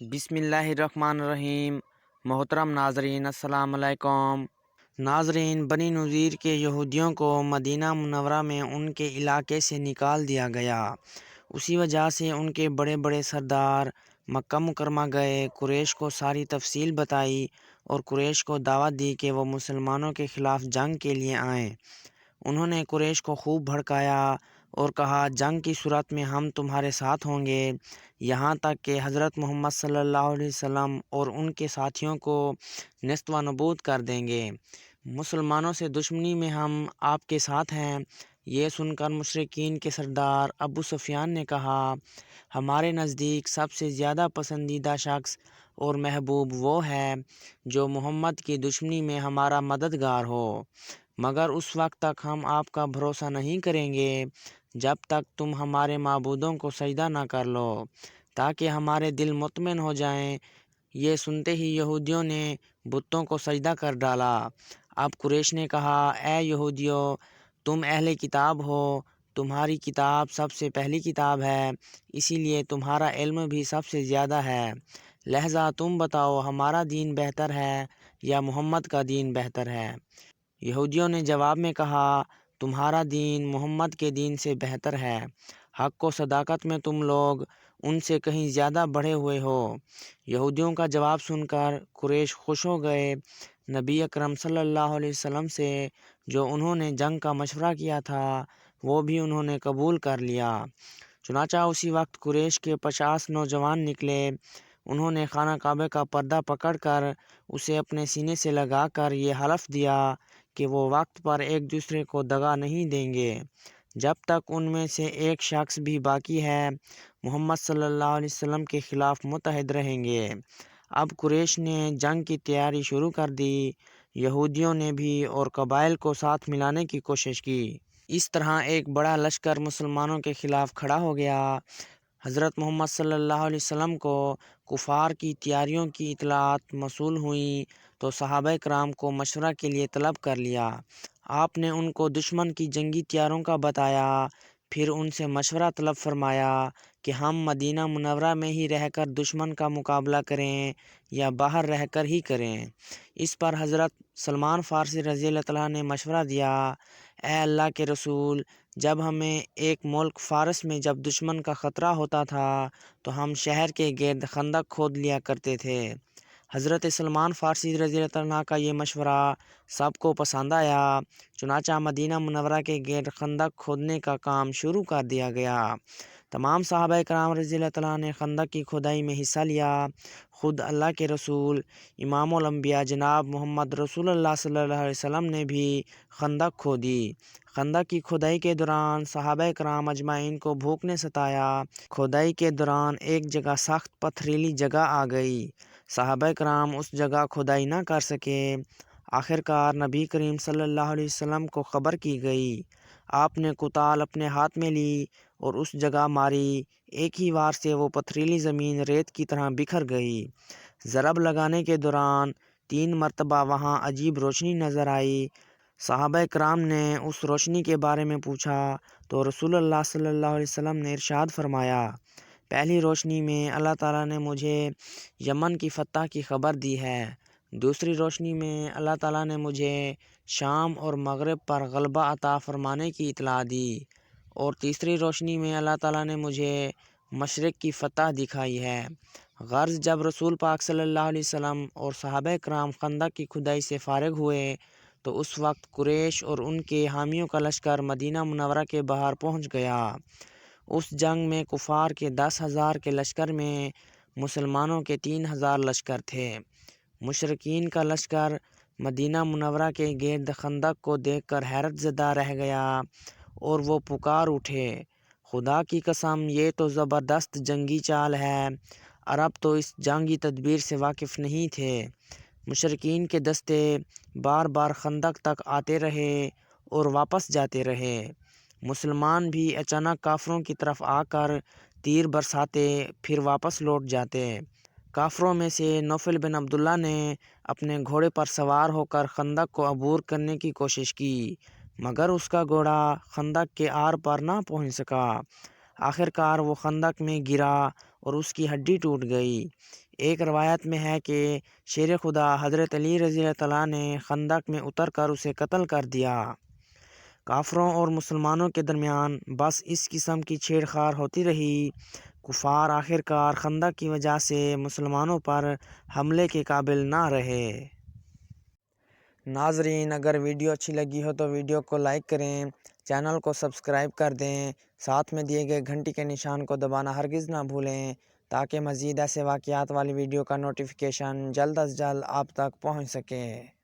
बिस्मिल्लाहिर्रहमानिर्रहीम। मोहतरम नाजरीन, अस्सलाम अलैकुम। नाजरीन, बनी नज़ीर के यहूदियों को मदीना मुनव्वरा में उनके इलाके से निकाल दिया गया। उसी वजह से उनके बड़े बड़े सरदार मक्का मुकरमा गए, कुरैश को सारी तफसील बताई और कुरैश को दावत दी कि वो मुसलमानों के ख़िलाफ़ जंग के लिए आएँ। उन्होंने कुरैश को खूब भड़काया और कहा, जंग की सूरत में हम तुम्हारे साथ होंगे, यहाँ तक कि हज़रत मोहम्मद सल्लल्लाहु अलैहि वसल्लम और उनके साथियों को नेस्त व नबूद कर देंगे। मुसलमानों से दुश्मनी में हम आपके साथ हैं। ये सुनकर मुशरिकीन के सरदार अबू सुफियान ने कहा, हमारे नज़दीक सबसे ज़्यादा पसंदीदा शख्स और महबूब वो है जो मोहम्मद की दुश्मनी में हमारा मददगार हो, मगर उस वक्त तक हम आपका भरोसा नहीं करेंगे जब तक तुम हमारे माबूदों को सजदा न कर लो, ताकि हमारे दिल मुतमिन हो जाएं। ये सुनते ही यहूदियों ने बुतों को सजदा कर डाला। अब कुरैश ने कहा, ए यहूदियों, तुम अहले किताब हो, तुम्हारी किताब सबसे पहली किताब है, इसीलिए तुम्हारा इल्म भी सबसे ज़्यादा है। लिहाजा तुम बताओ, हमारा दीन बेहतर है या मोहम्मद का दीन बेहतर है? यहूदियों ने जवाब में कहा, तुम्हारा दीन मोहम्मद के दीन से बेहतर है। हक़ व सदाकत में तुम लोग उनसे कहीं ज़्यादा बढ़े हुए हो। यहूदियों का जवाब सुनकर कुरैश खुश हो गए। नबी अकरम सल्लल्लाहु अलैहि वसल्लम से जो उन्होंने जंग का मशवरा किया था, वो भी उन्होंने कबूल कर लिया। चुनांचे उसी वक्त कुरैश के 50 नौजवान निकले। उन्होंने खाना काबे का पर्दा पकड़कर उसे अपने सीने से लगाकर ये हलफ दिया कि वो वक्त पर एक दूसरे को दगा नहीं देंगे जब तक उनमें से एक शख्स भी बाकी है मोहम्मद सल्लल्लाहु अलैहि वसल्लम के ख़िलाफ़ मुत्तहिद रहेंगे। अब कुरैश ने जंग की तैयारी शुरू कर दी। यहूदियों ने भी और कबाइल को साथ मिलाने की कोशिश की। इस तरह एक बड़ा लश्कर मुसलमानों के ख़िलाफ़ खड़ा हो गया। हज़रत मोहम्मद सल्लल्लाहु अलैहि वसल्लम को कुफ़ार की तैयारियों की इतलात मौसूल हुई तो सहाबाए किराम को मशवरा के लिए तलब कर लिया। आपने उनको दुश्मन की जंगी तैयारों का बताया, फिर उनसे मशवरा तलब फरमाया कि हम मदीना मुनव्वरा में ही रहकर दुश्मन का मुकाबला करें या बाहर रहकर ही करें। इस पर हज़रत सलमान फ़ारसी रज़ी अल्लाह तआला ने मशवरा दिया, ए अल्लाह के रसूल, जब हमें एक मुल्क फ़ारस में जब दुश्मन का ख़तरा होता था तो हम शहर के गिर्द खंदक खोद लिया करते थे। हज़रत सलमान फ़ारसी रज़ी अल्लाह तआला का ये मशवरा सबको पसंद आया। चुनांचे मदीना मुनव्वरा के गिर्द खंदक खोदने का काम शुरू कर दिया गया। तमाम सहाबाए किराम रज़ी अल्लाह तआला ने खंदक की खुदाई में हिस्सा लिया। ख़ुद अल्लाह के रसूल इमामुल अंबिया जनाब मोहम्मद रसूलुल्लाह सल्लल्लाहु अलैहि वसल्लम ने भी खंदक खोदी। खंदक की खुदाई के दौरान सहाबाए किराम अजमाइन को भूख ने सताया। खुदाई के दौरान एक जगह सख्त पथरीली जगह आ गई। सहाबाए किराम उस जगह खुदाई न कर सके। आखिरकार नबी करीम सल्लल्लाहु अलैहि वसल्लम को ख़बर की गई। आपने कुताल अपने हाथ में ली और उस जगह मारी। एक ही वार से वो पथरीली ज़मीन रेत की तरह बिखर गई। ज़रब लगाने के दौरान 3 मरतबा वहाँ अजीब रोशनी नज़र आई। सहाबाए किराम ने उस रोशनी के बारे में पूछा तो रसूलुल्लाह सल्लल्लाहु अलैहि वसल्लम ने इरशाद फरमाया, पहली रोशनी में अल्लाह ताला ने मुझे यमन की फ़तह की ख़बर दी है। दूसरी रोशनी में अल्लाह ताला ने मुझे शाम और मगरिब पर गलबा अता फ़रमाने की इत्तला दी। और तीसरी रोशनी में अल्लाह ताला ने मुझे मशरिक़ की फ़तह दिखाई है। गर्ज़ जब रसूल पाक सल्लल्लाहु अलैहि वसल्लम और सहाबाए किराम खंदक की खुदाई से फ़ारिग हुए तो उस वक्त कुरैश और उनके हामियों का लश्कर मदीना मुनव्वरा के बाहर पहुँच गया। उस जंग में कुफ़ार के 10,000 के लश्कर में मुसलमानों के 3,000 लश्कर थे। मुशरिकीन का लश्कर मदीना मुनव्वरा के गिर्द खंदक को देखकर हैरत ज़दा रह गया और वो पुकार उठे, खुदा की कसम, ये तो ज़बरदस्त जंगी चाल है। अरब तो इस जंगी तदबीर से वाकिफ़ नहीं थे। मुशरिकीन के दस्ते बार बार खंदक तक आते रहे और वापस जाते रहे। मुसलमान भी अचानक काफ़रों की तरफ आकर तीर बरसाते फिर वापस लौट जाते। काफ़रों में से नौफल बिन अब्दुल्ला ने अपने घोड़े पर सवार होकर खंदक को अबूर करने की कोशिश की, मगर उसका घोड़ा खंदक के आर पार ना पहुंच सका। आखिरकार वो खंदक में गिरा और उसकी हड्डी टूट गई। ایک روایت میں ہے کہ شیر خدا حضرت علی رضی اللہ تعالیٰ نے خندق میں اتر کر اسے قتل کر دیا۔ کافروں اور مسلمانوں کے درمیان بس اس قسم کی چھیڑ خاڑ ہوتی رہی۔ کفار آخر کار خندق کی وجہ سے مسلمانوں پر حملے کے قابل نہ رہے۔ ناظرین، اگر ویڈیو اچھی لگی ہو تو ویڈیو کو لائک کریں، چینل کو سبسکرائب کر دیں، ساتھ میں دیے گئے گھنٹی کے نشان کو دبانا ہرگز نہ بھولیں تاکہ مزید ایسے واقعات والی ویڈیو کا نوٹیفیکیشن جلد از جلد آپ تک پہنچ سکے۔